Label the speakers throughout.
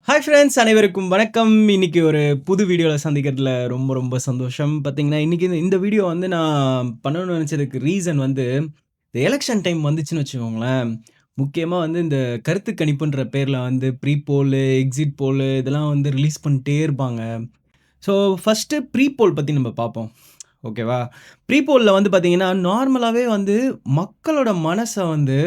Speaker 1: Hi friends அனைவருக்கும் வணக்கம். இன்னைக்கு ஒரு புது வீடியோல சந்திக்கிறதுல ரொம்ப ரொம்ப சந்தோஷம். பார்த்தீங்கன்னா, இன்னைக்கு இந்த இந்த வீடியோ வந்து நான் பண்ணணும்னு நெனச்சதுக்கு ரீசன் வந்து, இந்த எலக்ஷன் டைம் வந்துச்சுன்னு வச்சுக்கோங்களேன், முக்கியமா வந்து இந்த கருத்து கணிப்புன்ற பேர்ல வந்து ப்ரீ போலு, எக்ஸிட் போலு இதெல்லாம் வந்து ரிலீஸ் பண்ணிட்டே இருப்பாங்க. ஸோ, ஃபர்ஸ்ட்டு ப்ரீ போல் பத்தி நம்ம பார்ப்போம். ஓகேவா? ப்ரீ போல்ல வந்து பார்த்தீங்கன்னா, நார்மலாவே வந்து மக்களோட மனச வந்து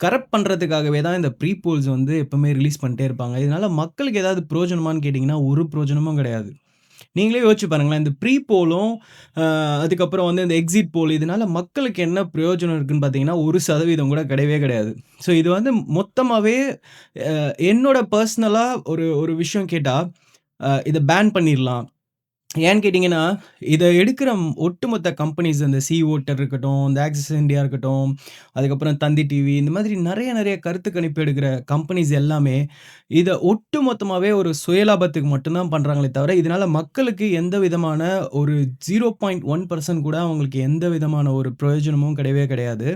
Speaker 1: கரப்ட் பண்றதுக்காகவே தான் இந்த ப்ரீ போல்ஸ் வந்து எப்பவுமே ரிலீஸ் பண்ணிட்டே இருப்பாங்க. இதனால மக்களுக்கு ஏதாவது பிரயோஜனமான்னு கேட்டீங்கன்னா, ஒரு பிரயோஜனமும் கிடையாது. நீங்களே யோசிச்சு பாருங்களேன். இந்த ப்ரீ போலும், அ அதுக்கப்புறம் வந்து இந்த எக்ஸிட் போல் இதனால மக்களுக்கு என்ன பிரயோஜனம் இருக்குன்னு பார்த்தீங்கன்னா, 1% கூட கிடையவே கிடையாது. ஸோ இது வந்து மொத்தமாவே என்னோட பெர்சனலா ஒரு ஒரு விஷயம் கேட்டா, இத பேன் பண்ணிர்லாம். ஏன்னு கேட்டீங்கன்னா, இத எடுக்கிற ஒட்டுமொத்த கம்பெனிஸ் அந்த சி ஓட்டர் இருக்கட்டும், இந்த ஆக்சிஸ் இந்தியா இருக்கட்டும், அதுக்கப்புறம் தந்தி டிவி இந்த மாதிரி நெறைய நெறைய கருத்து கணிப்பு எடுக்கிற கம்பெனிஸ் எல்லாமே, இத ஒட்டுமொத்தமாவே ஒரு சுயலாபத்துக்கு மட்டும் தான் பண்றாங்களே தவிர, இதனால மக்களுக்கு எந்த விதமான ஒரு 0.1% கூட அவங்களுக்கு எந்த விதமான ஒரு பிரயோஜனமும் கிடையவே கிடையாது.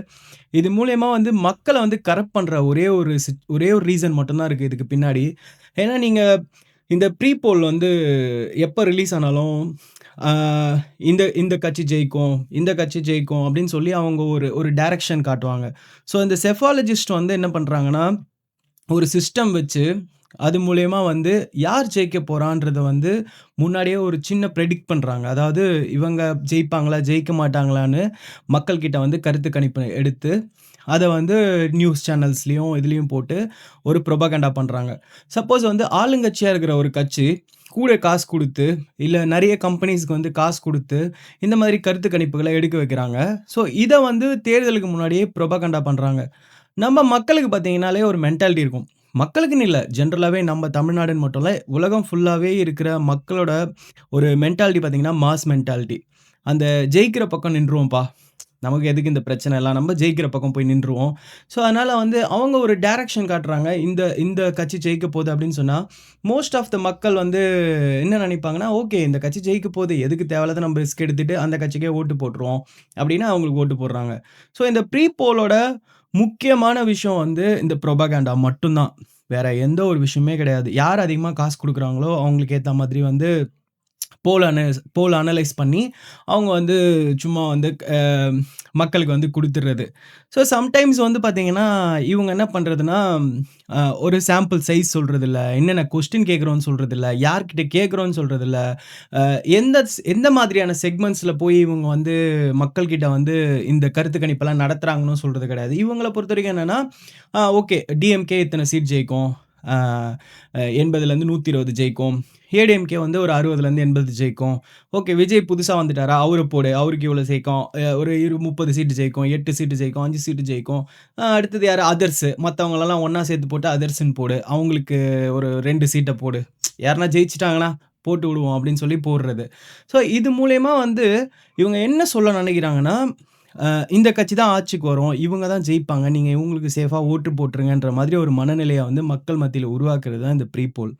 Speaker 1: இது மூலியமா வந்து மக்கள வந்து கரப்ட் பண்ற ஒரே ஒரு ரீசன் மட்டும் தான் இருக்கு இதுக்கு பின்னாடி. ஏன்னா நீங்க இந்த ப்ரீ போல் வந்து எப்ப ரிலீஸ் ஆனாலும், ஆ இந்த இந்த கட்சி ஜெயிக்கும், இந்த கட்சி ஜெயிக்கும் அப்படின்னு சொல்லி அவங்க ஒரு ஒரு டைரக்ஷன் காட்டுவாங்க. ஸோ இந்த செஃபாலஜிஸ்ட் வந்து என்ன பண்றாங்கன்னா, ஒரு சிஸ்டம் வச்சு, அது மூலியமா வந்து யார் ஜெயிக்க போறான்றத வந்து முன்னாடியே ஒரு சின்ன பிரெடிக்ட் பண்றாங்க. அதாவது இவங்க ஜெயிப்பாங்களா, ஜெயிக்க மாட்டாங்களான்னு மக்கள் கிட்ட வந்து கருத்து கணிப்பு எடுத்து, அத வந்து நியூஸ் சேனல்ஸ்லயும், இதுலயும் போட்டு ஒரு புரொபகண்டா பண்றாங்க. சப்போஸ் வந்து ஆளுங்கட்சியா இருக்கிற ஒரு கட்சி, கூட காசு குடுத்து, இல்ல நெறைய கம்பெனிஸ்க்கு வந்து காசு குடுத்து, இந்த மாதிரி கருத்து கணிப்புகள எடுக்க வைக்கிறாங்க. ஸோ இத வந்து தேர்தலுக்கு முன்னாடியே புரொபகண்டா பண்றாங்க. நம்ம மக்களுக்கு பார்த்தீங்கன்னாலே ஒரு மென்டாலிட்டி இருக்கும். மக்களுக்குன்னு இல்ல, ஜெனரலாவே நம்ம தமிழ்நாடுன்னு மட்டும் இல்ல, உலகம் ஃபுல்லாவே இருக்கிற மக்களோட ஒரு மென்டாலிட்டி பார்த்தீங்கன்னா, மாஸ் மென்டாலிட்டி. அந்த ஜெயிக்கிற பக்கம் நின்றுவோம்ப்பா. நமக்கு எதுக்கு இந்த பிரச்சனை எல்லாம்? நம்ம ஜெயிக்கிற பக்கம் போய் நின்றுவோம். ஸோ, அதனால வந்து அவங்க ஒரு டைரக்ஷன் காட்டுறாங்க. இந்த இந்த கட்சி ஜெயிக்க போது அப்படின்னு சொன்னா, மோஸ்ட் ஆஃப் த மக்கள் வந்து என்ன நினைப்பாங்கன்னா, ஓகே இந்த கட்சி ஜெயிக்க போது. எதுக்கு தேவையில்லாத நம்ம ரிஸ்க் எடுத்துட்டு அந்த கட்சிக்கே ஓட்டு போட்டுருவோம். அப்படின்னு அவங்களுக்கு ஓட்டு போடுறாங்க. ஸோ, இந்த ப்ரீ போலோட முக்கியமான விஷயம் வந்து இந்த புரொபகேண்டா மட்டும் தான். வேற எந்த ஒரு விஷயமே கிடையாது. யார் அதிகமா காசு குடுக்குறாங்களோ, அவங்களுக்கு ஏத்த மாதிரி வந்து போல் அனலைஸ் பண்ணி, அவங்க வந்து சும்மா வந்து மக்களுக்கு வந்து குடுத்துர்றது. ஸோ சம்டைம்ஸ் வந்து பார்த்தீங்கன்னா, இவங்க என்ன பண்றதுன்னா, ஒரு சாம்பிள் சைஸ் சொல்றதில்ல. என்னென்ன கொஸ்டின் கேட்குறோம்னு சொல்றதில்ல. யார்கிட்ட கேட்குறோம்னு சொல்றதில்ல. எந்த மாதிரியான செக்மெண்ட்ஸ்ல போய் இவங்க வந்து மக்கள்கிட்ட வந்து இந்த கருத்து கணிப்பெல்லாம் நடத்துறாங்கன்னும் சொல்றது கிடையாது. இவங்கள பொறுத்தவரைக்கும் என்னன்னா, ஓகே டிஎம்கே இத்தன சீட் ஜெயிக்கும். அ 80லேருந்து 120 ஜெயிக்கும். ஏடிஎம்கே வந்து ஒரு 60லேருந்து 80 ஜெயிக்கும். ஓகே விஜய் புதுசா வந்துட்டாரா, அவர போடு. அவருக்கு இவ்வளோ ஜெயிக்கும். ஒரு 30 சீட்டு ஜெயிக்கும், 8 சீட்டு ஜெயிக்கும், 5 சீட்டு ஜெயிக்கும். அடுத்தது யாரு அதர்ஸ். மத்தவங்களலாம் ஒண்ணா சேர்த்து போட்டு அதர்ஸ்ன்னு போடு. அவங்களுக்கு ஒரு 2 சீட்ட போடு. யாருனா ஜெயிச்சுட்டாங்கன்னா, போட்டு விடுவோம் அப்படின்னு சொல்லி போடுறது. ஸோ இது மூலியமா வந்து இவங்க என்ன சொல்ல நினைக்கிறாங்கன்னா, அ இந்த கட்சி தான் ஆட்சிக்கு வரும். இவங்க தான் ஜெயிப்பாங்க. நீங்க இவங்களுக்கு சேஃபா ஓட்டு போட்டுருங்கன்ற மாதிரி ஒரு மனநிலைய வந்து மக்கள் மத்தியில உருவாக்குறது தான் இந்த ப்ரீ போல்.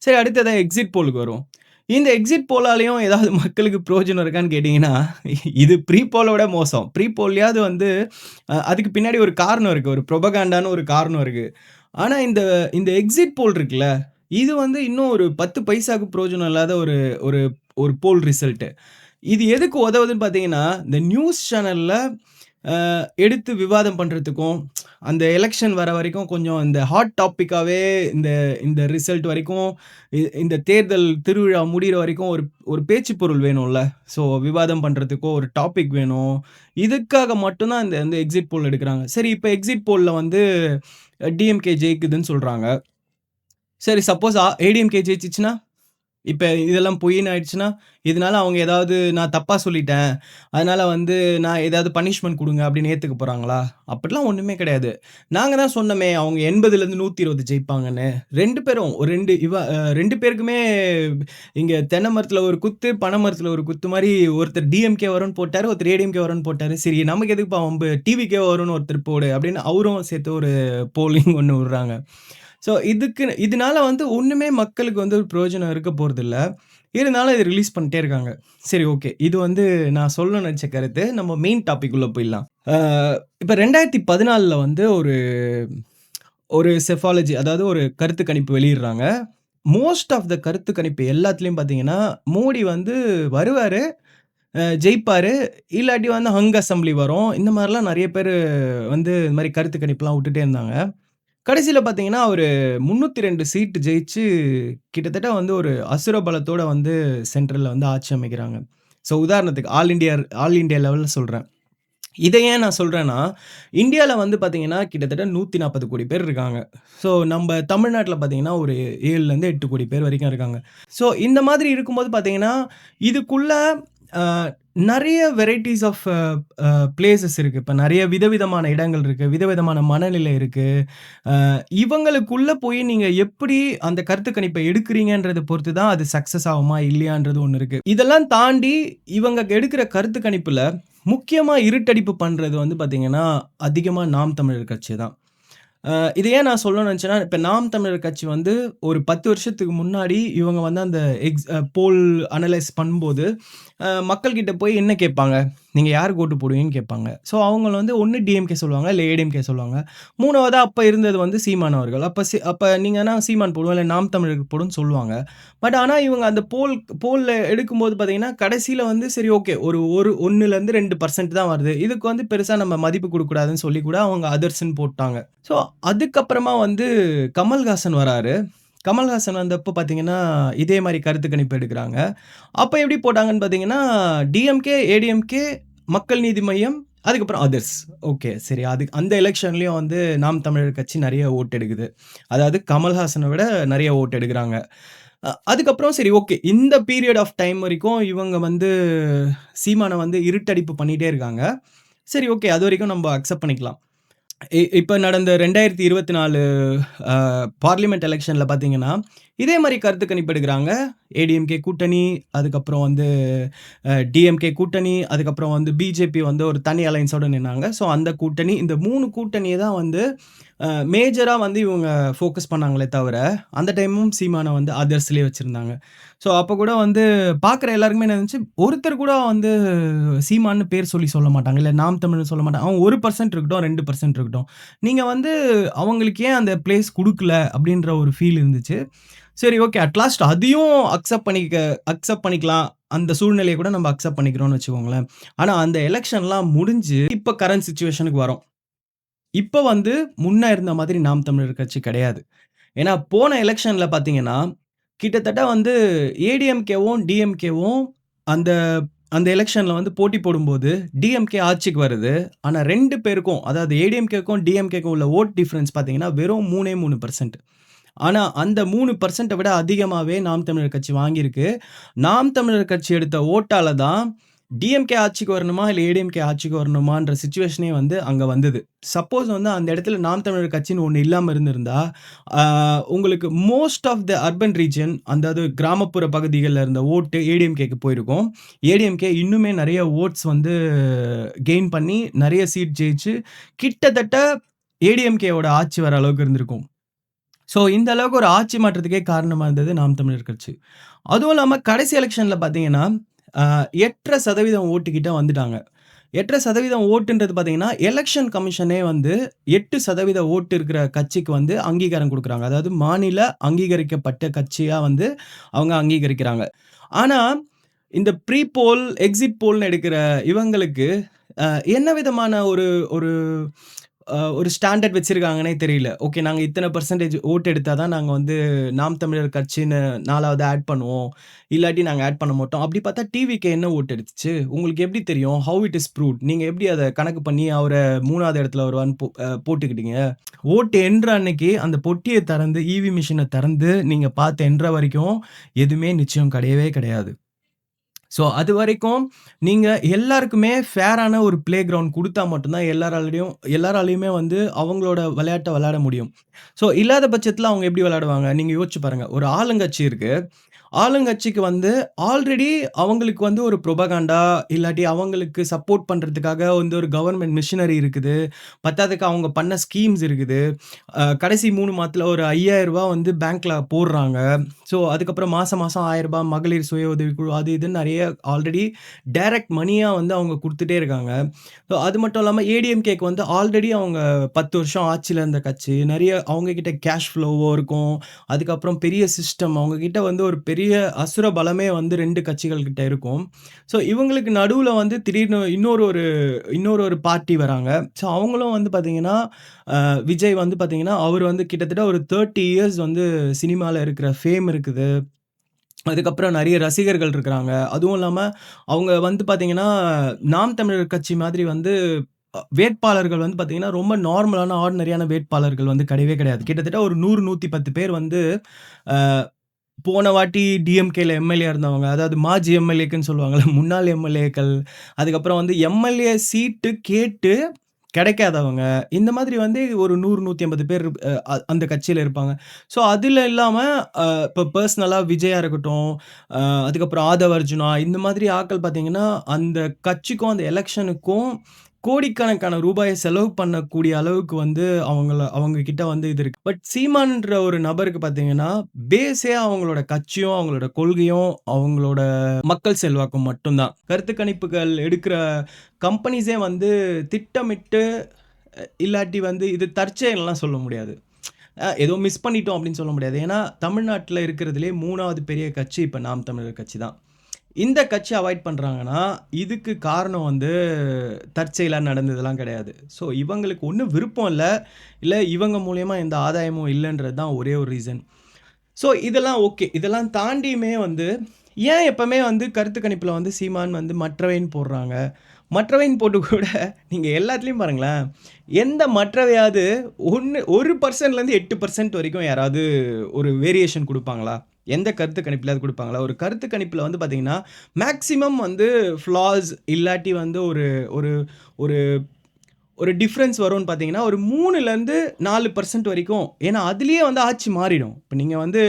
Speaker 1: சரி அடுத்ததா எக்ஸிட் போலுக்கு வருவோம். இந்த எக்ஸிட் போலாலயும் ஏதாவது மக்களுக்கு பிரயோஜனம் இருக்கான்னு கேட்டீங்கன்னா, இது ப்ரீ போலோட மோசம். ப்ரீ போல்லயாவது வந்து அதுக்கு பின்னாடி ஒரு காரணம் இருக்கு. ஒரு புரொபகண்டான்னு ஒரு காரணம் இருக்கு. ஆனா இந்த இந்த எக்ஸிட் போல் இருக்குல்ல, இது வந்து இன்னும் ஒரு 10 பைசாக்கு பிரயோஜனம் இல்லாத ஒரு ஒரு ஒரு போல் ரிசல்ட். இது எதுக்கு உதவுதுன்னு பார்த்தீங்கன்னா, இந்த நியூஸ் சேனல்ல எடுத்து விவாதம் பண்றதுக்கும், அந்த எலக்ஷன் வர வரைக்கும் கொஞ்சம் இந்த ஹாட் டாபிக்காவே இந்த இந்த ரிசல்ட் வரைக்கும், இந்த தேர்தல் திருவிழா முடியிற வரைக்கும் ஒரு ஒரு பேச்சு பொருள் வேணும்ல. ஸோ விவாதம் பண்றதுக்கோ ஒரு டாபிக் வேணும். இதுக்காக மட்டும் தான் இந்த இந்த எக்ஸிட் போல் எடுக்குறாங்க. சரி இப்ப எக்ஸிட் போல்ல வந்து டிஎம்கே ஜெயிக்குதுன்னு சொல்றாங்க. சரி சப்போஸ் ஏடிஎம்கே ஜெயிச்சுச்சுன்னா? இப்ப இதெல்லாம் பொய்ன்னு ஆயிடுச்சுன்னா, இதனால அவங்க ஏதாவது நான் தப்பா சொல்லிட்டேன். அதனால வந்து நான் ஏதாவது பனிஷ்மென்ட் குடுங்க அப்படின்னு ஏத்துக்க போறாங்களா? அப்படிலாம் ஒண்ணுமே கிடையாது. நாங்க தான் சொன்னோமே, அவங்க 80லேருந்து 120 ஜெயிப்பாங்கன்னு. 2 பேரும் ஒரு 2 பேருக்குமே இங்க தென்னை மரத்துல ஒரு குத்து, பனை மரத்துல ஒரு குத்து மாரி ஒருத்தர் டிஎம்கே வரும்னு போட்டாரு, ஒருத்தர் ஏடிஎம்கே வரும்னு போட்டாரு. சரி நமக்கு எதுக்குப்பா வம்பு? டிவிகே வரும்னு ஒருத்தர் போடு அப்படின்னு அவரும் சேர்த்து ஒரு போலிங் ஒண்ணு விடுறாங்க. ஸோ இதனால வந்து ஒண்ணுமே மக்களுக்கு வந்து ஒரு பிரயோஜனம் இருக்க போறதில்ல. இருந்தாலும் இத ரிலீஸ் பண்ணிட்டே இருக்காங்க. சரி ஓகே. இது வந்து நான் சொல்லணும்னு நெனச்ச கருத்து. நம்ம மெயின் டாபிக் உள்ள போயிடலாம். இப்ப 2014ல வந்து ஒரு ஒரு செஃபாலஜி அதாவது ஒரு கருத்து கணிப்பு வெளியிடுறாங்க. மோஸ்ட் ஆஃப் த கருத்து கணிப்பு எல்லாத்துலயும் பார்த்தீங்கன்னா, மோடி வந்து வருவாரு, ஜெயிப்பாரு. இல்லாட்டி வந்து ஹங் அசெம்பிளி வரும். இந்த மாரிலாம் நெறைய பேரு வந்து இந்த மாரி கருத்து கணிப்புலாம் விட்டுட்டே இருந்தாங்க. கடைசில பார்த்தீங்கன்னா, அவரு 302 சீட் ஜெயிச்சு கிட்டத்தட்ட வந்து ஒரு அசுர பலத்தோட வந்து சென்ட்ரல்ல வந்து ஆட்சி அமைக்கிறாங்க. உதாரணத்துக்கு ஆல் இண்டியா லெவல்ல சொல்றேன். இத ஏன் நான் சொல்றேன்னா, இந்தியால வந்து பார்த்தீங்கன்னா, கிட்டத்தட்ட 140 கோடி பேர் இருக்காங்க. நம்ப தமிழ்நாட்ல பார்த்தீங்கன்னா, ஒரு 7லருந்து 8 கோடி பேர் வரைக்கும் இருக்காங்க. இந்த மாதிரி இருக்கும்போது பார்த்தீங்கன்னா, இதுக்குள்ள அ நெறைய வெரைட்டீஸ் ஆஃப் பிளேஸஸ் இருக்கு. இப்ப நெறைய விதவிதமான இடங்கள் இருக்கு. விதவிதமான மனநிலை இருக்கு. இவங்களுக்குள்ள போய் நீங்க எப்படி அந்த கருத்து கணிப்ப எடுக்கிறீங்கன்றத பொறுத்து தான் அது சக்சஸ் ஆகுமா? இல்லையான்றது ஒண்ணு இருக்கு. இதெல்லாம் தாண்டி இவங்க எடுக்கிற கருத்து கணிப்புல முக்கியமா இருட்டடிப்பு பண்றது வந்து பார்த்தீங்கன்னா, அதிகமா நாம் தமிழர் கட்சி தான். அ இத ஏன் நான் சொல்லணும்னு நெனச்சேன்னா, இப்ப நாம் தமிழர் கட்சி வந்து ஒரு 10 வருஷத்துக்கு முன்னாடி இவங்க வந்து அந்த எக்ஸ் அ போல் அனலைஸ் பண்ணும்போது, மக்கள் கிட்ட போய் என்ன கேட்பாங்க? நீங்க யாருக்கு ஓட்டு போடுவீங்கன்னு கேட்பாங்க. அவங்கள வந்து ஒண்ணு டிஎம்கே சொல்லுவாங்க, இல்ல ஏடிஎம்கே சொல்லுவாங்க. 3வதா அப்ப இருந்தது வந்து சீமான் அவர்கள். அப்ப நீங்கன்னா சீமான் போடுவோம், இல்ல நாம் தமிழருக்கு போடுன்னு சொல்லுவாங்க. ஆனா இவங்க அந்த போல்ல எடுக்கும்போது பார்த்தீங்கன்னா, கடைசில வந்து சரி ஓகே. ஒரு ஒரு 1லேருந்து 2% தான் வருது. இதுக்கு வந்து பெருசா நம்ம மதிப்பு குடுக்கக்கூடாதுன்னு சொல்லி கூட அவங்க அதர்ஸ்ன்னு போட்டாங்க. ஸோ, அதுக்கப்புறமா வந்து கமல்ஹாசன் வராரு. கமல்ஹாசன் வந்தப்போ பார்த்தீங்கன்னா, இதே மாரி கருத்து கணிப்பு எடுக்குறாங்க. அப்ப எப்படி போட்டாங்கன்னு பார்த்தீங்கன்னா, டிஎம்கே, ஏடிஎம்கே, மக்கள் நீதி மய்யம், அதுக்கப்புறம் அதர்ஸ். ஓகே. சரி அந்த எலக்ஷன்லயும் வந்து நாம் தமிழர் கட்சி நெறைய ஓட் எடுக்குது. அதாவது கமல்ஹாசன விட நெறைய ஓட் எடுக்குறாங்க. அதுக்கப்புறம் சரி ஓகே. இந்த பீரியட் ஆஃப் டைம் வரைக்கும் இவங்க வந்து சீமான வந்து இருட்டடிப்பு பண்ணிட்டே இருக்காங்க. சரி ஓகே. அதுவரைக்கும் நம்ப அக்செப்ட் பண்ணிக்கலாம். இப்ப நடந்த 2024 அ பார்லிமென்ட் எலக்ஷன்ல பார்த்தீங்கன்னா, இதே மாரி கருத்து கணிப்பு எடுக்குறாங்க. ஏடிஎம்கே கூட்டணி, அதுக்கப்புறம் வந்து டிஎம்கே கூட்டணி, அதுக்கப்புறம் வந்து பிஜேபி வந்து ஒரு தனி அலையன்ஸோட நின்னாங்க. அந்த கூட்டணி, இந்த 3 கூட்டணிய தான் வந்து மேஜரா வந்து இவங்க ஃபோக்கஸ் பண்ணாங்களே தவிர, அந்த டைமும் சீமான வந்து அதர்ஸ்லயே வச்சிருந்தாங்க. அப்ப கூட வந்து பார்க்குற எல்லாருக்குமே என்ன இருந்துச்சு, ஒருத்தர் கூட வந்து சீமான்னு பேர் சொல்லி சொல்ல மாட்டாங்க. இல்ல நாம் தமிழர்ன்னு சொல்ல மாட்டாங்க. அவங்க 1% இருக்கட்டும், 2% இருக்கட்டும். நீங்க வந்து அவங்களுக்கு ஏன் அந்த பிளேஸ் குடுக்கல? அப்படின்ற ஒரு ஃபீல் இருந்துச்சு. சரி ஓகே. அட்லாஸ்ட் அதையும் அக்செப்ட் பண்ணிக்கலாம். அந்த சூழ்நிலைய கூட நம்ம அக்செப்ட் பண்ணிக்கிறோம்னு வச்சுக்கோங்களேன். ஆனா அந்த எலக்ஷன்லாம் முடிஞ்சு, இப்ப கரண்ட் சிச்சுவேஷனுக்கு வரோம். இப்ப வந்து முன்ன இருந்த மாதிரி நாம் தமிழர் கட்சி கிடையாது. ஏன்னா போன எலக்ஷன்ல பார்த்தீங்கன்னா, கிட்டத்தட்ட வந்து ஏடிஎம்கேவும், டிஎம்கேவும் அந்த அந்த எலக்ஷன்ல வந்து போட்டி போடும்போது, டிஎம்கே ஆட்சிக்கு வருது. ஆனா 2 பேருக்கும், அதாவது ஏடிஎம்கேக்கும், டிஎம்கேக்கும் உள்ள வோட் டிஃபரன்ஸ் பார்த்தீங்கன்னா, வெறும் 3% ஆனா அந்த 3% விட அதிகமாவே நாம் தமிழர் கட்சி வாங்கியிருக்கு. நாம் தமிழர் கட்சி எடுத்த ஓட்டால தான் டிஎம்கே ஆட்சிக்கு வரணுமா, இல்ல ஏடிஎம்கே ஆட்சிக்கு வரணுமான்ற சிச்சுவேஷனே வந்து அங்க வந்தது. சப்போஸ் வந்து அந்த இடத்துல நாம் தமிழர் கட்சின்னு ஒண்ணு இல்லாம இருந்திருந்தா, ஆ உங்களுக்கு most of the urban region அதாவது கிராமப்புற பகுதிகள்ல இருந்த ஓட்டு ஏடிஎம்கேக்கு போயிருக்கும். ஏடிஎம்கே இன்னுமே நெறைய வோட்ஸ் வந்து கெயின் பண்ணி நெறைய சீட் ஜெயிச்சு கிட்டத்தட்ட ஏடிஎம்கேவோட ஆட்சி வர அளவுக்கு இருந்திருக்கும். இந்த அளவுக்கு ஒரு ஆட்சி மாற்றத்துக்கே காரணமா இருந்தது நாம் தமிழர் கட்சி. அதுவும் இல்லாம கடைசி எலக்ஷன்ல பார்த்தீங்கன்னா, அ 8 1/2% ஓட்டு கிட்ட வந்துட்டாங்க. 8 1/2% ஓட்டுன்றது பார்த்தீங்கன்னா, எலக்ஷன் கமிஷனே வந்து 8% ஓட்டு இருக்கிற கட்சிக்கு வந்து அங்கீகாரம் குடுக்குறாங்க. அதாவது மாநில அங்கீகரிக்கப்பட்ட கட்சியா வந்து அவங்க அங்கீகரிக்கிறாங்க. ஆனா, இந்த ப்ரீ போல், எக்ஸிட் போல்ன்னு எடுக்கிற இவங்களுக்கு அ என்ன விதமான ஒரு ஒரு ஒரு ஸ்டாண்டர்ட் வச்சிருக்காங்கன்னே தெரியல. ஓகே நாங்க இத்தன பெர்சென்டேஜ் ஓட் எடுத்தா தான் நாங்க வந்து நாம் தமிழர் கட்சின்னு 4வது ஆட் பண்ணுவோம். இல்லாட்டி நாங்க ஆட் பண்ண மாட்டோம். அப்படி பார்த்தா டிவிகே என்ன ஓட் எடுத்துச்சு? உங்களுக்கு எப்படி தெரியும்? How it is proved? நீங்க எப்படி அத கணக்கு பண்ணி அவர 3வது இடத்துல வருவான்னு போட்டுக்கிட்டீங்க? ஓட்டு எண்ற அன்னைக்கு அந்த பொட்டிய திறந்து, ஈவி மிஷின திறந்து நீங்க பார்த்து எண்ற வரைக்கும் எதுவுமே நிச்சயம் கிடையவே கிடையாது. அதுவரைக்கும் நீங்க எல்லாருக்குமே ஃபேரான ஒரு பிளே கிரவுண்ட் குடுத்தா மட்டும் தான் எல்லாராலயுமே வந்து அவங்களோட விளையாட்ட விளையாட முடியும். இல்லாத பட்சத்தில அவங்க எப்படி விளையாடுவாங்க? நீங்க யோசிச்சு பாருங்க. ஒரு ஆளுங்கட்சி இருக்கு. ஆளுங்கட்சிக்கு வந்து ஆல்ரெடி அவங்களுக்கு வந்து ஒரு புரொபகண்டா இல்லாட்டி அவங்களுக்கு சப்போர்ட் பண்றதுக்காக வந்து ஒரு கவர்ன்மென்ட் மிஷனரி இருக்குது. பத்தாததுக்கு அவங்க பண்ண ஸ்கீம்ஸ் இருக்குது. கடைசி 3 மாதத்துல ஒரு ரூ. 5,000 வந்து பேங்க்ல போடுறாங்க. அதுக்கப்புறம் மாசம் மாசம் ரூ. 1000 மகளிர் சுய உதவிக்குழு அது இதுன்னு நெறைய நெறைய ஆல்ரெடி டைரக்ட் மனியா வந்து அவங்க குடுத்துட்டே இருக்காங்க. ஸோ அது மட்டும் இல்லாம ஏடிஎம்கேக்கு வந்து ஆல்ரெடி அவங்க 10 வருஷம் ஆட்சியில இருந்த கட்சி. நெறைய அவங்க கிட்ட கேஷ் ஃப்ளோவோ இருக்கும். அதுக்கப்புறம் பெரிய சிஸ்டம். அவங்க கிட்ட வந்து ஒரு பெரிய அசுர பலமே வந்து 2 கட்சிகள் கிட்ட இருக்கும். ஸோ இவங்களுக்கு நடுவுல வந்து திடீர்னு இன்னொரு பார்ட்டி வராங்க. ஸோ அவங்களும் வந்து பார்த்தீங்கன்னா, விஜய் வந்து பார்த்தீங்கன்னா, அவரு வந்து கிட்டத்தட்ட ஒரு 30 இயர்ஸ் வந்து சினிமால இருக்கிற ஃபேம் இருக்குது. அதுக்கப்புறம் நெறைய ரசிகர்கள் இருக்கிறாங்க. அதுவும் இல்லாம அவங்க வந்து பார்த்தீங்கன்னா, நாம் தமிழர் கட்சி மாதிரி வந்து வேட்பாளர்கள் வந்து பார்த்தீங்கன்னா, ரொம்ப நார்மலான ஆர்டினரியான வேட்பாளர்கள் வந்து கிடையவே கிடையாது. கிட்டத்தட்ட ஒரு 100, 110 பேர் வந்து அ போன வாட்டி டிஎம்கேல எம்எல்ஏ இருந்தவங்க. அதாவது மாஜி எம்எல்ஏக்குன்னு சொல்லுவாங்கல்ல. முன்னாள் எம்எல்ஏக்கள். அதுக்கப்புறம் வந்து எம்எல்ஏ சீட்டு கேட்டு கிடைக்காதவங்க. இந்த மாதிரி வந்து ஒரு 100, 150 பேர் அந்த கட்சியில இருப்பாங்க. ஸோ அதில இல்லாம இப்ப பெர்சனலா விஜயா இருக்கட்டும், அ அதுக்கப்புறம் ஆதவ் அர்ஜுனா இந்த மாதிரி ஆட்கள் பார்த்தீங்கன்னா, அந்த கட்சிக்கும், அந்த எலக்ஷனுக்கும் கோடிக்கணக்கான ரூபாய செலவு பண்ணக்கூடிய அளவுக்கு வந்து அவங்க கிட்ட வந்து இது இருக்கு. பட் சீமான்ன்ற ஒரு நபருக்கு பார்த்தீங்கன்னா, பேஸே அவங்களோட கட்சியும், அவங்களோட கொள்கையும், அவங்களோட மக்கள் செல்வாக்கும் மட்டும் தான். கருத்து கணிப்புகள் எடுக்கிற கம்பெனிஸே வந்து திட்டமிட்டு இல்லாட்டி வந்து இது தற்செயல்ன்லாம் சொல்ல முடியாது. ஏதோ மிஸ் பண்ணிட்டோம் அப்படின்னு சொல்ல முடியாது. ஏன்னா, தமிழ்நாட்டுல இருக்கிறதிலேயே 3வது பெரிய கட்சி இப்ப நாம் தமிழர் கட்சி தான். இந்த கட்சி அவாய்ட் பண்றாங்கன்னா, இதுக்கு காரணம் வந்து தற்செயலா நடந்ததெல்லாம் கிடையாது. ஸோ இவங்களுக்கு ஒண்ணு விருப்பம் இல்ல. இல்ல இவங்க மூலியமா எந்த ஆதாயமும் இல்லன்றது தான் ஒரே ஒரு ரீசன். ஸோ இதெல்லாம் ஓகே. இதெல்லாம் தாண்டியுமே வந்து ஏன் எப்பவுமே வந்து கருத்து கணிப்புல வந்து சீமான் வந்து மற்றவைன்னு போடுறாங்க. மற்றவைன்னு போட்டு கூட நீங்க எல்லாத்துலயும் பாருங்களேன். எந்த மற்றவையாவது 1%லேருந்து 8% வரைக்கும் யாராவது ஒரு வேரியேஷன் குடுப்பாங்களா? எந்த கருத்து கணிப்புலயாவது குடுப்பாங்களா? ஒரு கருத்து கணிப்புல வந்து பார்த்தீங்கன்னா, மேக்ஸிமம் வந்து ஃப்ளாஸ் இல்லாட்டி வந்து ஒரு ஒரு ஒரு ஒரு டிஃபரன்ஸ் வரும்னு பார்த்தீங்கன்னா, ஒரு 3லேருந்து 4% வரைக்கும். ஏன்னா, அதிலேயே வந்து ஆட்சி மாறிடும். இப்ப நீங்க வந்து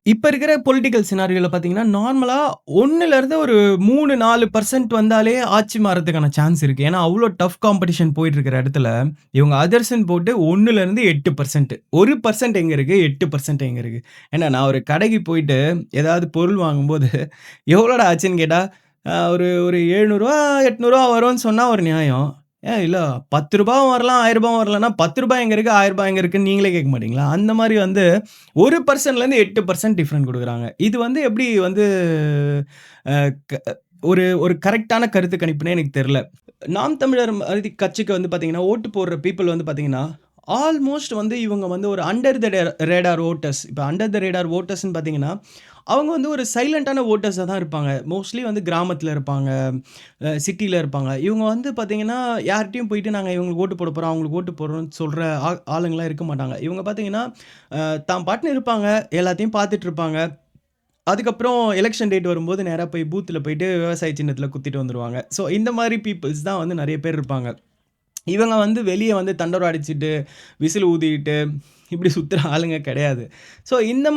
Speaker 1: இப்ப இருக்கிற பொலிட்டிக்கல் சினாரியோல பார்த்தீங்கன்னா, நார்மலா 1லேருந்து ஒரு 3, 4% வந்தாலே ஆட்சி மாறதுக்கான சான்ஸ் இருக்கு. ஏன்னா, அவ்ளோ டஃப் காம்படிஷன் போயிட்டு இருக்கிற இடத்துல, இவங்க அதர்ஸ்ன்னு போட்டு 1லேருந்து 8%. 1% எங்க இருக்கு? 8% எங்க இருக்கு? ஏன்னா, நான் ஒரு கடைக்கு போயிட்டு ஏதாவது பொருள் வாங்கும்போது, எவ்வளோடா ஆச்சுன்னு கேட்டா, ஒரு ஒரு ரூ. 700 ரூ. 800 வரும்ன்னு சொன்னா ஒரு நியாயம். இல்ல ரூ. 10 வரலாம், ரூ. 1000 வரலன்னா, ரூ. 10 எங்க இருக்கு? ரூ. 1000 எங்க இருக்குன்னு நீங்களே கேட்க மாட்டீங்களா? அந்த மாரி வந்து 1%லேருந்து 8% டிஃபரெண்ட் குடுக்குறாங்க. இது வந்து எப்படி வந்து அ க ஒரு ஒரு கரெக்ட்டான கருத்து கணிப்புன்னே எனக்கு தெரியல. நாம் தமிழர் கட்சிக்கு வந்து பார்த்தீங்கன்னா, ஓட்டு போடுற பீப்பிள் வந்து பார்த்தீங்கன்னா, ஆல்மோஸ்ட் வந்து இவங்க வந்து ஒரு அண்டர் த ரேடார் வோட்டர்ஸ். இப்ப அண்டர் த ரேடார் வோட்டர்ஸ்ன்னு பார்த்தீங்கன்னா, அவங்க வந்து ஒரு சைலன்ட்டான வோட்டர்ஸா தான் இருப்பாங்க. மோஸ்ட்லி வந்து கிராமத்தில இருப்பாங்க. சிட்டில இருப்பாங்க. இவங்க வந்து பார்த்தீங்கன்னா, யார்ட்டயும் போயிட்டு நாங்க இவங்களுக்கு ஓட்டு போட போறோம், அவங்களுக்கு ஓட்டு போடுறோம்ன்னு சொல்ற ஆளுங்கலாம் இருக்க மாட்டாங்க. இவங்க பார்த்தீங்கன்னா, தான் பாட்டுன்னு இருப்பாங்க. எல்லாத்தையும் பார்த்துட்டு இருப்பாங்க. அதுக்கப்புறம் எலக்ஷன் டேட் வரும்போது நேரா போய் பூத்ல போயிட்டு விவசாய சின்னத்தில குத்திட்டு வந்துருவாங்க. ஸோ இந்த மாரி பீப்பிள்ஸ் தான் வந்து நெறைய பேர் இருப்பாங்க. இவங்க வந்து வெளிய வந்து தண்டோரா அடிச்சுட்டு, விசில் ஊதிட்டு, இப்படி சுத்துற ஆளுங்க கிடையாது. ஸோ இந்த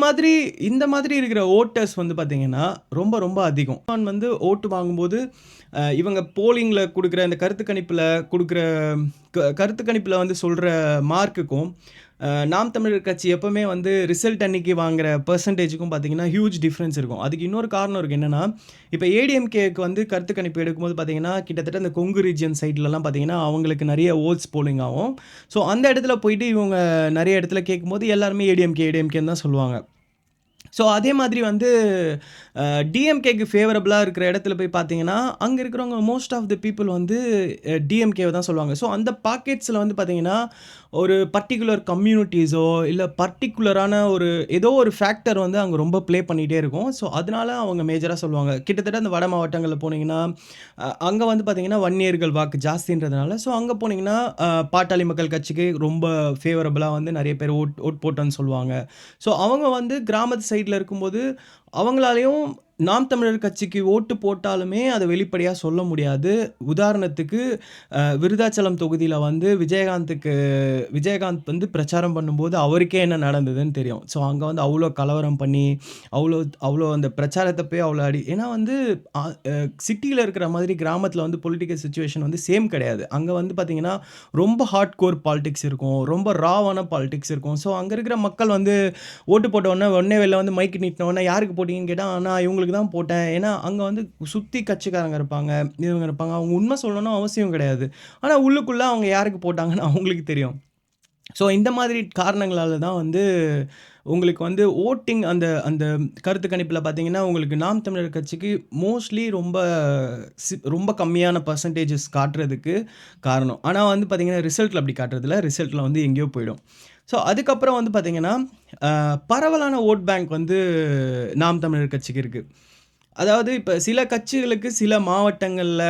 Speaker 1: மாதிரி இருக்கிற வோட்டர்ஸ் வந்து பார்த்தீங்கன்னா, ரொம்ப ரொம்ப அதிகம். நான் வந்து ஓட்டு வாங்கும்போது, இவங்க போலிங்ல குடுக்குற அந்த கருத்து கணிப்புல குடுக்குற கருத்து கணிப்புல வந்து சொல்ற மார்க்குக்கும், நாம் தமிழர் கட்சி எப்பவுமே வந்து ரிசல்ட் அன்னைக்கு வாங்குற பெர்சன்டேஜுக்கும் பார்த்தீங்கன்னா, ஹியூஜ் டிஃபரன்ஸ் இருக்கும். அதுக்கு இன்னொரு காரணம் இருக்கு. என்னன்னா, இப்ப ஏடிஎம்கேக்கு வந்து கருத்து கணிப்பு எடுக்கும்போது பார்த்தீங்கன்னா, கிட்டத்தட்ட இந்த கொங்கு ரீஜியன் சைட்லலாம் பார்த்தீங்கன்னா, அவங்களுக்கு நெறைய வோட்ஸ் போலிங் ஆகும். ஸோ அந்த இடத்துல போயிட்டு இவங்க நெறைய இடத்துல கேட்கும்போது எல்லாருமே ஏடிஎம்கேன்னு தான் சொல்லுவாங்க. ஸோ அதே மாதிரி வந்து டிஎம்கேக்கு ஃபேவரபிளா இருக்கிற இடத்துல போய் பார்த்தீங்கன்னா, அங்க இருக்கிறவங்க மோஸ்ட் ஆஃப் த பீப்பிள் வந்து டிஎம்கேவ தான் சொல்லுவாங்க. ஸோ அந்த பாக்கெட்ஸ்ல வந்து பார்த்தீங்கன்னா, ஒரு பர்ட்டிகுலர் கம்யூனிட்டீஸோ, இல்ல பர்ட்டிகுலரான ஒரு ஏதோ ஒரு ஃபேக்டர் வந்து அங்க ரொம்ப ப்ளே பண்ணிட்டே இருக்கும். ஸோ அதனால அவங்க மேஜரா சொல்லுவாங்க. கிட்டத்தட்ட அந்த வட மாவட்டங்கள்ல போனீங்கன்னா, அங்க வந்து பார்த்தீங்கன்னா, வன்னியர்கள் வாக்கு ஜாஸ்தின்றதுனால, ஸோ அங்க போனீங்கன்னா, பாட்டாளி மக்கள் கட்சிக்கு ரொம்ப ஃபேவரபிளா வந்து நெறைய பேர் ஓட் போட்டோன்னு சொல்லுவாங்க. ஸோ அவங்க வந்து கிராமத்து சைட்ல இருக்கும்போது, அவங்களாலயும் நாம் தமிழர் கட்சிக்கு ஓட்டு போட்டாலுமே அத வெளிப்படையா சொல்ல முடியாது. உதாரணத்துக்கு விருதாச்சலம் தொகுதியில வந்து விஜயகாந்த் வந்து பிரச்சாரம் பண்ணும்போது அவருக்கே என்ன நடந்ததுன்னு தெரியும். ஸோ அங்க வந்து அவ்ளோ கலவரம் பண்ணி, அவ்ளோ அவ்ளோ அந்த பிரச்சாரத்த போய் அவ்ளோ ஏன்னா வந்து அ அ சிட்டில இருக்கிற மாதிரி கிராமத்தில வந்து பொலிட்டிக்கல் சிச்சுவேஷன் வந்து சேம் கிடையாது. அங்க வந்து பார்த்தீங்கன்னா, ரொம்ப ஹார்ட் கோர் பாலிடிக்ஸ் இருக்கும். ரொம்ப ராவான பாலிடிக்ஸ் இருக்கும். ஸோ அங்க இருக்கிற மக்கள் வந்து ஓட்டு போட்ட உடனே வெளில வந்து மைக் நீட்டின உடனே யாருக்கு போட்டீங்கன்னு கேட்டா, நான் இவங்களுக்கு உங்களுக்கு தான் போட்டேன். ஏன்னா, அங்க வந்து சுத்தி கட்சிக்காரங்க இருப்பாங்க, இவங்க இருப்பாங்க. அவங்க உண்மை சொல்லணும்னு அவசியம் கிடையாது. ஆனா, உள்ளுக்குள்ள அவங்க யாருக்கு போட்டாங்கன்னு அவங்களுக்கு தெரியும். ஸோ, இந்த மாதிரி காரணங்களால தான் வந்து உங்களுக்கு வந்து வோட்டிங் அந்த அந்த கருத்து கணிப்பில பார்த்தீங்கன்னா, உங்களுக்கு நாம் தமிழர் கட்சிக்கு மோஸ்ட்லி ரொம்ப கம்மியான பெர்சன்டேஜஸ் காட்டுறதுக்கு காரணம். ஆனா வந்து பார்த்தீங்கன்னா, ரிசல்ட்ல அப்படி காட்டுறதில்ல. ரிசல்ட்ல வந்து எங்கேயோ போயிடும். ஸோ, அதுக்கப்புறம் வந்து பார்த்தீங்கன்னா, அ பரவலான வோட் பேங்க் வந்து நாம் தமிழர் கட்சிக்கு இருக்கு. அதாவது இப்ப சில கட்சிகளுக்கு சில மாவட்டங்கள்ல,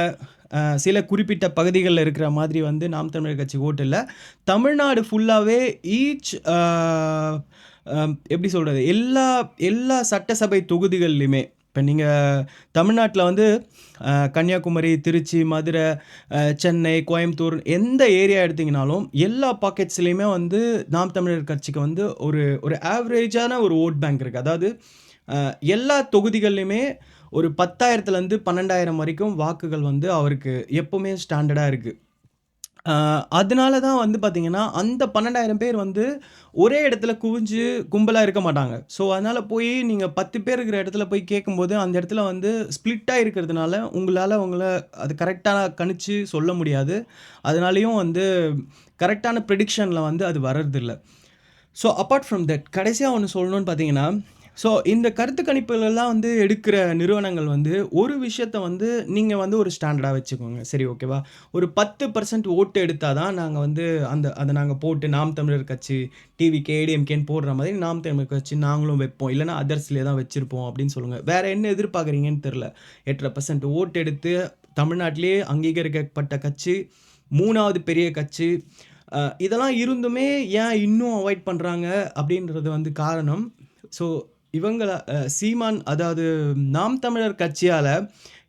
Speaker 1: சில குறிப்பிட்ட பகுதிகள்ல இருக்கிற மாதிரி வந்து நாம் தமிழர் கட்சி ஓட்டு இல்ல. தமிழ்நாடு ஃபுல்லாவே ஈச் அ எப்படி சொல்றது? எல்லா எல்லா சட்டசபை தொகுதிகள்லயுமே, இப்ப நீங்க தமிழ்நாட்ல வந்து கன்னியாகுமரி, திருச்சி, மதுரை, சென்னை, கோயம்புத்தூர் எந்த ஏரியா எடுத்தீங்கனாலும், எல்லா பாக்கெட்ஸ்லயுமே வந்து நாம் தமிழர் கட்சிக்கு வந்து ஒரு ஒரு ஆவரேஜான ஒரு வோட் பேங்க் இருக்கு. அதாவது அ எல்லா தொகுதிகள்லயுமே ஒரு 10,000லேருந்து 12,000 வரைக்கும் வாக்குகள் வந்து அவருக்கு எப்பவுமே ஸ்டாண்டர்டா இருக்கு. அ அதனால தான் வந்து பார்த்தீங்கன்னா, அந்த 12,000 பேர் வந்து ஒரே இடத்துல குவிஞ்சு கும்பலா இருக்க மாட்டாங்க. ஸோ, அதனால போய் நீங்க 10 பேர் இருக்கிற இடத்துல போய் கேட்கும்போது, அந்த இடத்துல வந்து ஸ்ப்ளிட்டா இருக்கிறதுனால, உங்களால அவங்கள அது கரெக்ட்டா கணிச்சு சொல்ல முடியாது. அதனாலயும் வந்து கரெக்ட்டான ப்ரிடிக்ஷன்ல வந்து அது வர்றதில்ல. ஸோ, அப்பார்ட் ஃப்ரம் தட் கடைசியா ஒண்ணு சொல்லணும்னு பார்த்தீங்கன்னா, ஸோ இந்த கருத்து கணிப்புகளெல்லாம் வந்து எடுக்கிற நிறுவனங்கள் வந்து ஒரு விஷயத்த வந்து நீங்க வந்து ஒரு ஸ்டாண்டர்டா வச்சுக்கோங்க. சரி ஓகேவா? ஒரு 10% ஓட்டு எடுத்தா தான் நாங்க வந்து அத நாங்க போட்டு நாம் தமிழர் கட்சி, டிவிகே, ஏடிஎம்கேன்னு போடுற மாதிரி நாம் தமிழர் கட்சி நாங்களும் வைப்போம். இல்லன்னா அதர்ஸ்லயே தான் வச்சிருப்போம் அப்படின்னு சொல்லுங்க. வேற என்ன எதிர்பார்க்குறீங்கன்னு தெரியல. 8.5% ஓட்டு எடுத்து தமிழ்நாட்டிலேயே அங்கீகரிக்கப்பட்ட கட்சி, 3வது பெரிய கட்சி. இதெல்லாம் இருந்துமே ஏன் இன்னும் அவாய்ட் பண்றாங்க அப்படின்றது வந்து காரணம். ஸோ இவங்கள சீமான் அதாவது நாம் தமிழர் கட்சியால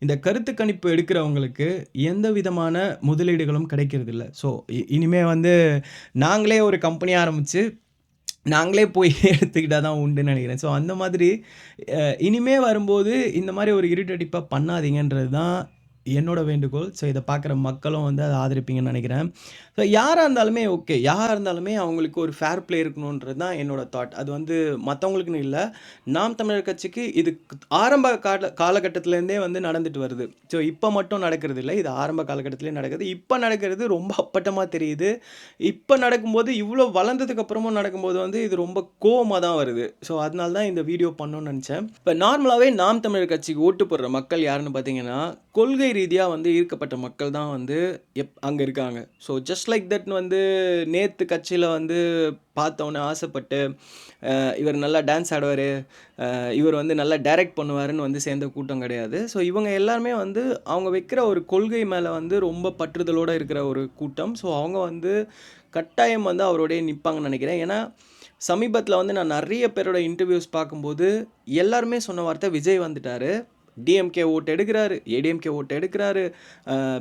Speaker 1: இந்த கருத்து கணிப்பு எடுக்கிறவங்களுக்கு எந்த விதமான முதலீடுகளும் கிடைக்கிறதில்ல. ஸோ இனிமே வந்து நாங்களே ஒரு கம்பெனி ஆரம்பிச்சு, நாங்களே போய் எடுத்துக்கிட்டா தான் உண்டுன்னு நெனைக்கிறேன். ஸோ அந்த மாதிரி இனிமே வரும்போது இந்த மாரி ஒரு இருட்டடிப்பா பண்ணாதீங்கன்றது தான் என்னோட வேண்டுகோள். ஸோ இத பார்க்குற மக்களும் வந்து அத ஆதரிப்பீங்கன்னு நெனைக்கிறேன். ஸோ யாரா இருந்தாலுமே ஓகே. யாரா இருந்தாலுமே அவங்களுக்கு ஒரு ஃபேர் ப்ளே இருக்கணுன்றது தான் என்னோட தாட். அது வந்து மத்தவங்களுக்குன்னு இல்ல. நாம் தமிழர் கட்சிக்கு இது ஆரம்ப காலகட்டத்திலேருந்தே வந்து நடந்துட்டு வருது. ஸோ இப்ப மட்டும் நடக்கிறது இல்ல. இது ஆரம்ப காலகட்டத்திலேயே நடக்குது. இப்ப நடக்கிறது ரொம்ப அப்பட்டமா தெரியுது. இப்ப நடக்கும்போது இவ்ளோ வளர்ந்ததுக்கு அப்புறமும் நடக்கும்போது வந்து இது ரொம்ப கோவமா தான் வருது. ஸோ அதனால தான் இந்த வீடியோ பண்ணணும்னு நெனச்சேன். இப்ப நார்மலாவே நாம் தமிழர் கட்சிக்கு ஓட்டு போடுற மக்கள் யாருன்னு பார்த்தீங்கன்னா, கொள்கை ரீதியா வந்து ஈர்க்கப்பட்ட மக்கள் தான் வந்து அங்க இருக்காங்க. ஸோ ஜஸ்ட் லைக் தட்ன்னு வந்து நேத்து கட்சியில வந்து பார்த்தோன்னே ஆசைப்பட்டு, இவர் நல்லா டான்ஸ் ஆடுவாரு, இவர் வந்து நல்லா டைரக்ட் பண்ணுவாருன்னு வந்து சேர்ந்த கூட்டம் கிடையாது. ஸோ இவங்க எல்லாருமே வந்து அவங்க வைக்கிற ஒரு கொள்கை மேல வந்து ரொம்ப பற்றுதலோட இருக்கிற ஒரு கூட்டம். ஸோ அவங்க வந்து கட்டாயம் வந்து அவரோடயே நிப்பாங்கன்னு நெனைக்கிறேன். ஏன்னா, சமீபத்தில வந்து நான் நெறைய பேரோட இன்டர்வியூஸ் பார்க்கும்போது, எல்லாருமே சொன்ன வார்த்தை விஜய் வந்துட்டாரு. டிஎம்கே ஓட்டு எடுக்குறாரு, ஏடிஎம்கே ஓட்டு எடுக்குறாரு,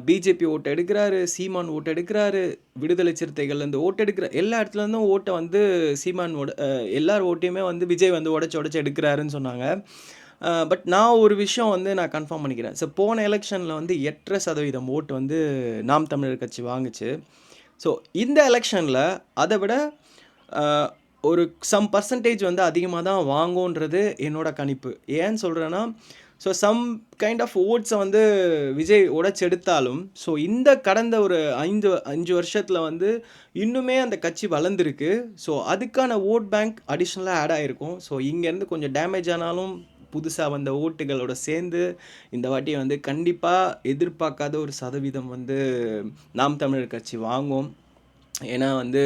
Speaker 1: பிஜேபி ஓட்டு எடுக்குறாரு, சீமான் ஓட்டு எடுக்குறாரு, விடுதலை சிறுத்தைகள்லேருந்து ஓட்டு எல்லா இடத்துலேருந்தும் ஓட்ட வந்து சீமான் எல்லார் ஓட்டையுமே வந்து விஜய் வந்து உடைச்சு உடைச்சு எடுக்குறாருன்னு சொன்னாங்க. பட் நான் ஒரு விஷயம் வந்து நான் கன்ஃபார்ம் பண்ணிக்கிறேன். ஸோ போன எலெக்ஷனில் வந்து 8.5% ஓட்டு வந்து நாம் தமிழர் கட்சி வாங்குச்சு. ஸோ இந்த எலெக்ஷனில் அதை விட அ ஒரு பர்சன்டேஜ் வந்து அதிகமா தான் வாங்குன்றது என்னோட கணிப்பு. ஏன்னு சொல்றேன்னா, ஸோ கைண்ட் ஆஃப் ஓட்ஸ வந்து விஜய் உடைச்செடுத்தாலும், ஸோ இந்த கடந்த ஒரு 5 வருஷத்துல வந்து இன்னுமே அந்த கட்சி வளர்ந்திருக்கு. ஸோ அதுக்கான வோட் பேங்க் அடிஷனலா ஆட் ஆயிருக்கும். ஸோ இங்கேருந்து கொஞ்சம் டேமேஜ் ஆனாலும், புதுசா வந்த ஓட்டுகளோட சேர்ந்து இந்த வாட்டி வந்து கண்டிப்பா எதிர்பார்க்காத ஒரு சதவீதம் வந்து நாம் தமிழர் கட்சி வாங்கும். ஏன்னா வந்து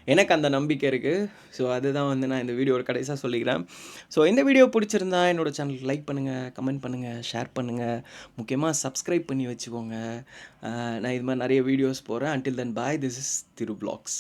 Speaker 1: எனக்கு அந்த நம்பிக்கை இருக்குது. ஸோ அதுதான் வந்து நான் இந்த வீடியோவோட கடைசியா சொல்லிக்கிறேன். ஸோ இந்த வீடியோ பிடிச்சிருந்தா என்னோட சேனலுக்கு லைக் பண்ணுங்கள், கமெண்ட் பண்ணுங்கள், ஷேர் பண்ணுங்கள். முக்கியமாக சப்ஸ்கிரைப் பண்ணி வச்சுக்கோங்க. நான் இது மாதிரி நிறைய வீடியோஸ் போடுறேன். Until then bye. This is Thiru vlogs.